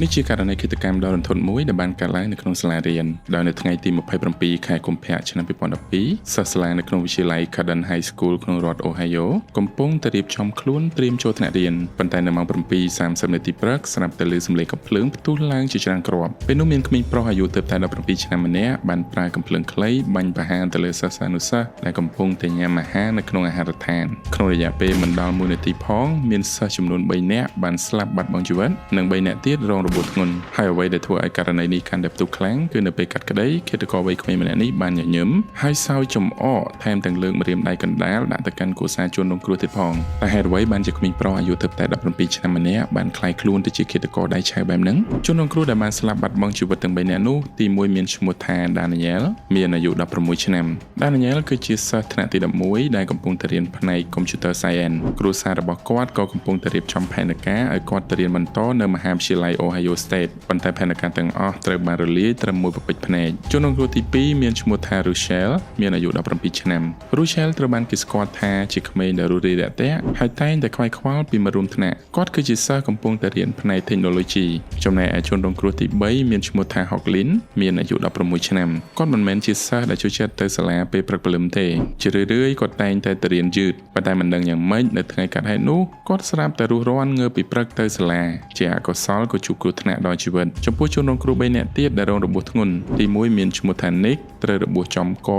នេះជាករណីឃាតកម្មដ៏រន្ធត់មួយដែលបានកើតឡើងនៅក្នុងសាលារៀនដោយនៅថ្ងៃទី27ខែកុម្ភៈឆ្នាំ2012សិស្សសាលានៅក្នុងវិទ្យាល័យ Cadden High School ក្នុងរដ្ឋ Ohio កំពុងតែរៀបចំខ្លួនត្រៀមចូលថ្នាក់រៀនប៉ុន្តែនៅម៉ោង 7:30 នាទីព្រឹកស្រាប់តែឮសំឡេងកាំភ្លើងផ្ទុះឡើងជាច្រើនគ្រាប់ពេលនោះមានក្មេងប្រុសអាយុទើបតែ17ឆ្នាំម្នាក់បានប្រើកាំភ្លើងខ្លីបាញ់ប្រហារទៅលើសិស្សានុសិស្សដែលកំពុងតែញ៉ាំអាហារនៅក្នុងអាហារដ្ឋានក្នុងរយៈពេលមិនដល់1នាទីផងមានសិស្សចំនួន3នាក់បានស្លាប់បាត់បង់ជីវិតនិង3នាក់ទៀតរងរបួសធ្ងន់ហើយអ្វីដែលធ្វើឲ្យករណីនេះកាន់តែផ្ទុះខ្លាំងគឺនៅពេលកាត់ក្តីឃាតករវ័យក្មេងម្នាក់នេះបានញញឹមហើយសើចចំអកថែមទាំងលើកម្រាមដៃកណ្ដាលដាក់ទៅកាន់គូសាជនរងគ្រោះទៀតផងតែហេតុអ្វីបានជាក្មេងប្រុសអាយុទើបតែ17ឆ្នាំម្នាក់បានក្លាយខ្លួនទៅជាឃាតករដៃឆៅបែបហ្នឹងជនរងគ្រោះដែលបានស្លាប់បាត់បង់ជីវិតទាំង3នាក់នោះទី1មានឈ្មោះថា Daniel មានអាយុ16ឆ្នាំ Daniel គឺជាសិស្សថ្នាក់ទី11ដែលកំពុងទៅរៀនផ្នែក Computer Science គ្រួសាររបស់គាត់ក៏កំពុងតែរៀបចំផែនការឲ្យគាត់ទៅរៀនបន្តនៅមហាវិទ្យាល័យ Ohio State ប៉ុន្តែផែនការទាំងអស់ត្រូវបានរលាយត្រឹមមួយពពេចភ្នែកជនរងគ្រោះទី2មានឈ្មោះថា Rochelle មានអាយុ17ឆ្នាំ Rochelle ត្រូវបានគេស្គាល់ថាជាក្មេងដែលរួសរាយរាក់ទាក់ហើយតែងតែខ្វាយខ្វល់ពីមិត្តរួមថ្នាក់គាត់គឺជាសិស្សកំពុងតែរៀនផ្នែក Technology ចំណែកឯជនរងគ្រោះទី3មានឈ្មោះថា Hocklin មានអាយុ16ឆ្នាំគាត់មិនមែនជាសិស្សដែលចូលចិត្តទៅសាលាពេលព្រឹកព្រលឹមទេជារឿយៗគាត់តែងតែទៅរៀនយឺតប៉ុន្តែមិនដឹងយ៉ាងម៉េចនៅថ្ងៃកាត់ហេតុនោះគាត់ស្រាប់តែរស់រាន់ងើបពីព្រឹកទៅសាលាជាអកុសលក៏ជួបគ្រោះថ្នាក់ដល់ជីវិតចំពោះជនរងគ្រោះ3នាក់ទៀតដែលរងរបួសធ្ងន់ទី1មានឈ្មោះថា Nick ត្រូវរបួសចំក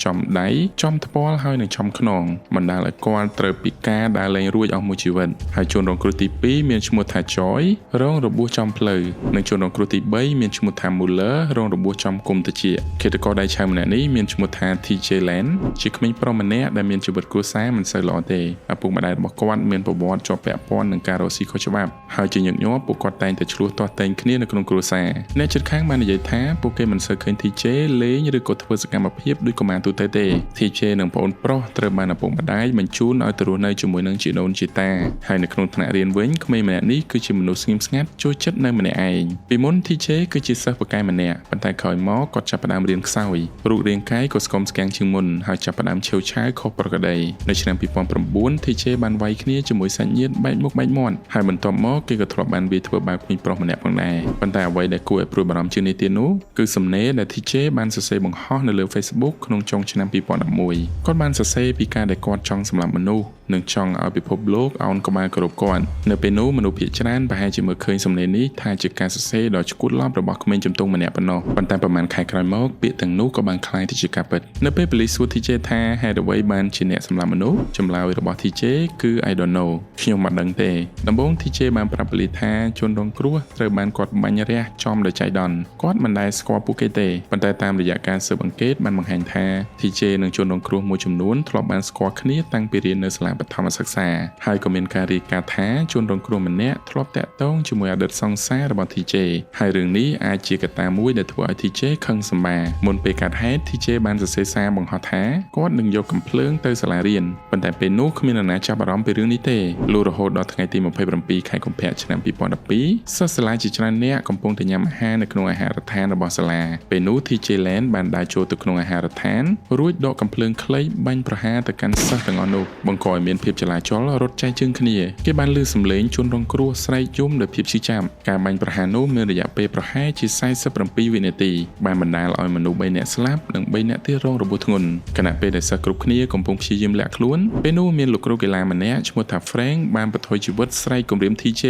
ចំដៃចំថ្ពាល់ហើយនិងចំខ្នងបណ្ដាលឲ្យគាត់ត្រូវពិការដើរលែងរួចអស់មួយជីវិតហើយជនរងគ្រោះទី2មានឈ្មោះថា Joy រងរបួសចំភ្លៅនិងជនរងគ្រោះទី3មានឈ្មោះថា Muller រងរបួសចំគុំត្រចៀកឃាតករដៃឆៅម្នាក់នេះមានឈ្មោះថា TJ Land ជាក្មេងប្រុសម្នាក់ដែលមានជីវិតគ្រួសារមិនសូវល្អទេឪពុកម្ដាយរបស់គាត់មានប្រវត្តិជាប់ពាក់ព័ន្ធនឹងការរកស៊ីខុសច្បាប់ហើយជាញឹកញាប់ពួកគាត់តែងតែឆ្លោះទាស់ទែងគ្នានៅក្នុងគ្រួសារអ្នកជិតខាងបាននិយាយថាពួកគេមិនសូវឃើញ TJ លេងឬក៏ធ្វើសកម្មភាពដូចកុមារទូទៅទេ TJ និងប្អូនប្រុសត្រូវបានឪពុកម្ដាយបញ្ជូនឲ្យទៅរស់នៅជាមួយនឹងជីដូនជីតាហើយនៅក្នុងថ្នាក់រៀនវិញក្មេងម្នាក់នេះគឺជាមនុស្សស្ងៀមស្ងាត់ចូលចិត្តនៅម្នាក់ឯងពីមុន TJ គឺជាសិស្សពូកែម្នាក់ប៉ុន្តែក្រោយមកគាត់ចាប់ផ្ដើមរៀនខ្សោយរូបរាងកាយក៏ស្គមស្គាំងជាងមុនហើយចាប់ផ្ដើមឆេវឆាវខុសប្រក្រតីនៅឆ្នាំ2009 TJ បានវាយគ្នាជាមួយសាច់ញាតិបែកមុខបែកមាត់ហើយបន្ទាប់មកគេក៏ធ្លាប់បានវាយធ្វើបាបក្មេងប្រុសម្នាក់ផងដែរប៉ុន្តែអ្វីដែលគួរឲ្យព្រួយបារម្ភជាងនេះទៀតនោះគឺសំណេរដែល TJ បានសរសេរបង្ហោះនៅលើ Facebook ក្នុងចុងឆ្នាំ2011គាត់បានសរសេរពីការដែលគាត់ចង់សម្លាប់មនុស្សនិងចង់ឲ្យពិភពលោកអោនក្បាលគោរពគាត់នៅពេលនោះមនុស្សភាគច្រើនប្រហែលជាមើលឃើញសំណេរនេះថាជាការសរសេរដ៏ឆ្កួតឡប់របស់ក្មេងជំទង់ម្នាក់ប៉ុណ្ណោះប៉ុន្តែប្រហែលខែក្រោយមកពាក្យទាំងនោះក៏បានคล้ายទៅជាការពិតនៅពេលប៉ូលីសសួរ TJ ថាហេតុអ្វីបានជាអ្នកសម្លាប់មនុស្សចម្លើយរបស់ TJ គឺ I don't know ខ្ញុំមិនដឹងទេដំបូង TJ បានប្រាប់ប៉ូលីសថាជនរងគ្រោះត្រូវបានគាត់បាញ់រះចំដោយចៃដន្យគាត់មិនដែលស្គាល់ពួកគេទេប៉ុន្តែតាមរយៈការស៊ើបអង្កេតបានបង្ហាញថា TJ និងជនរងគ្រោះមួយចំនួនធ្លាប់បានស្គាល់គ្នាតាំងពីរៀននៅសាលាបឋមសិក្សាហើយក៏មានការរាយការណ៍ថាជនរងគ្រោះម្នាក់ធ្លាប់តាក់ទងជាមួយអតីតសង្សាររបស់ TJ ហើយរឿងនេះអាចជាកត្តាមួយដែលធ្វើឲ្យ TJ ខឹងសម្បាមុនពេលកាត់ហេតុ TJ បានសរសេរសារបង្ហោះថាគាត់នឹងយកកាំភ្លើងទៅសាលារៀនប៉ុន្តែពេលនោះគ្មាននរណាចាប់អារម្មណ៍ពីរឿងនេះទេលុះរហូតដល់ថ្ងៃទី27ខែកុម្ភៈឆ្នាំ2012សិស្សសាលាជាច្រើនអ្នកកំពុងតែញ៉ាំអាហារនៅក្នុងអាហារដ្ឋានរបស់សាលាពេលនោះ TJ Land បានដើរចូលទៅក្នុងអាហារដ្ឋានរួចដកកាំភ្លើងខ្លីបាញ់ប្រហារទៅកាន់សិស្សទាំងអស់នោះបង្កឲ្យមានភាពចលាចលរត់ចែកជើងគ្នាគេបានឮសំឡេងជនរងគ្រោះស្រែកយំដោយភាពឈឺចាប់ការបាញ់ប្រហារនោះមានរយៈពេលប្រហែលជា47វិនាទីបានបណ្ដាលឲ្យមនុស្ស3នាក់ស្លាប់និង3នាក់ទៀតរងរបួសធ្ងន់ខណៈពេលដែលសិស្សគ្រប់គ្នាកំពុងព្យាយាមលាក់ខ្លួនពេលនោះមានលោកគ្រូកីឡាម្នាក់ឈ្មោះថា Frank បានបន្ថយជីវិតស្រែកគំរាម TJ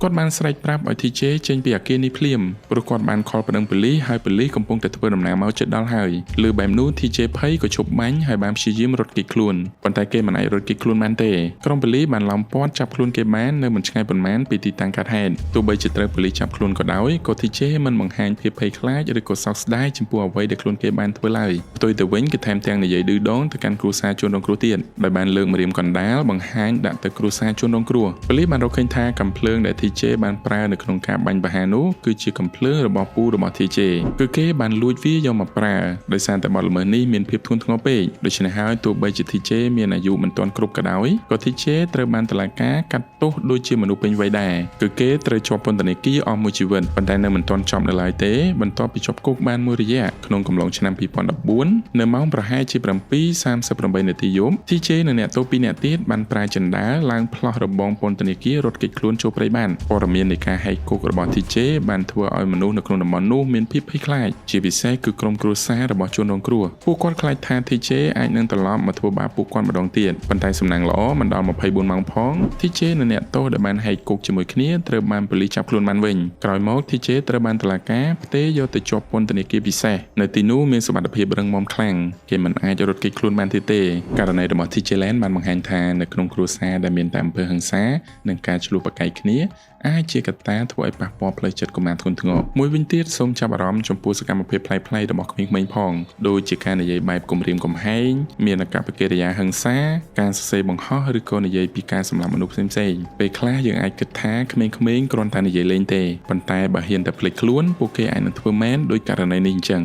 គាត់បានស្រែកប្រាប់ឲ្យ TJ ចេញពីអគារនេះភ្លាមព្រោះគាត់បានខលប្តឹងប៉ូលីសហើយប៉ូលីសកំពុងតែធ្វើដំណើរមកជិតដល់ហើយលើបែបនោះ TJ ភ័យក៏ឈប់បាញ់ហើយបានព្យាយាមរត់គេចខ្លួនប៉ុន្តែគេមិនអាចរត់គេចខ្លួនបានទេក្រុមប៉ូលីសបានឡោមព័ទ្ធចាប់ខ្លួនគេបាននៅមិនឆ្ងាយប៉ុន្មានពីទីតាំងកាត់ហេតុទោះបីជាត្រូវប៉ូលីសចាប់ខ្លួនក៏ដោយក៏ TJ មិនបង្ហាញភាពភ័យខ្លាចឬក៏សោកស្ដាយចំពោះអ្វីដែលខ្លួនគេបានធ្វើឡើយផ្ទុយទៅវិញគេថែមទាំងនិយាយឌឺដងទៅកាន់គ្រួសារជនរងគ្រោះទៀតដោយបានលើកម្រាមកណ្ដាលបង្ហាញដាក់ទៅគ្រួសារជនរងគ្រោះប៉ូលីសបានរកឃើញថាកាំភ្លើងដែល TJ បានប្រើនៅក្នុងការបាញ់ប្រហារនោះគឺជាកាំភ្លើងរបស់ពូរបស់ TJ គឺគេបានលួចវាយកមកប្រើដោយសារតែបទល្មើសនេះមានភាពធ្ងន់ធ្ងរពេកដូច្នេះហើយទោះបីជា TJ មានអាយុមិនទាន់គ្រប់ក ដោយក៏ TJ ត្រូវបានតុលាការកាត់ទោសដូចជាមនុស្សពេញវ័យដែរគឺគេត្រូវជាប់ពន្ធនាគារអស់មួយជីវិតប៉ុន្តែនៅមិនទាន់ចប់នៅឡើយទេបន្ទាប់ពីជាប់គុកបានមួយរយៈក្នុងកំឡុងឆ្នាំ2014នៅម៉ោងប្រហែលជា 7:38 នាទីយប់ TJ និងអ្នកទោស2នាក់ទៀតបានប្រើចិន្តាឡើងផ្លោះរបងពន្ធនាគាររត់គេចខ្លួនចូលព្រៃបានព័ត៌មាននៃការហែកគុករបស់ TJ បានធ្វើឲ្យមនុស្សនៅក្នុងតំបន់នោះមានភាពភ័យខ្លាចជាពិសេសគឺក្រុមគ្រួសាររបស់ជនរងគ្រោះពួកគាត់ខ្លាចថា TJ អាចនឹងត្រឡប់មកធ្វើបាបពួកគាត់ម្ដងទៀតប៉ុន្តែសំណាងល្អមិនដល់24ម៉ោងផង TJ និងអ្នកទោសដែលបានហែកគុកជាមួយគ្នាត្រូវបានប៉ូលីសចាប់ខ្លួនបានវិញក្រោយមក TJ ត្រូវបានតុលាការផ្ទេរយកទៅជាប់ពន្ធនាគារពិសេសនៅទីនោះមានសុវត្ថិភាពរឹងមាំខ្លាំងគេមិនអាចរត់គេចខ្លួនបានទៀតទេករណីរបស់ TJ Land បានបង្ហាញថានៅក្នុងគ្រួសារដែលមានតែអំពើហិង្សានិងការឈ្លោះប្រកែកគ្នាអាចជាកត្តាធ្វើឲ្យប៉ះពាល់ផ្លូវចិត្តកុមារធ្ងន់ធ្ងរមួយវិញទៀតសូមចាប់អារម្មណ៍ចំពោះសកម្មភាពប្លែកៗរបស់ក្មេងៗផងដូចជាការនិយាយបែបគំរាមកំហែងមានអាកប្បកិរិយាហិង្សាការសរសេរបង្ហោះឬក៏និយាយពីការសម្លាប់មនុស្សផ្សេងៗពេលខ្លះយើងអាចគិតថាក្មេងៗគ្រាន់តែនិយាយលេងទេប៉ុន្តែបើហ៊ានតែភ្លេចខ្លួនពួកគេអាចនឹងធ្វើមែនដោយករណីនេះអញ្ចឹង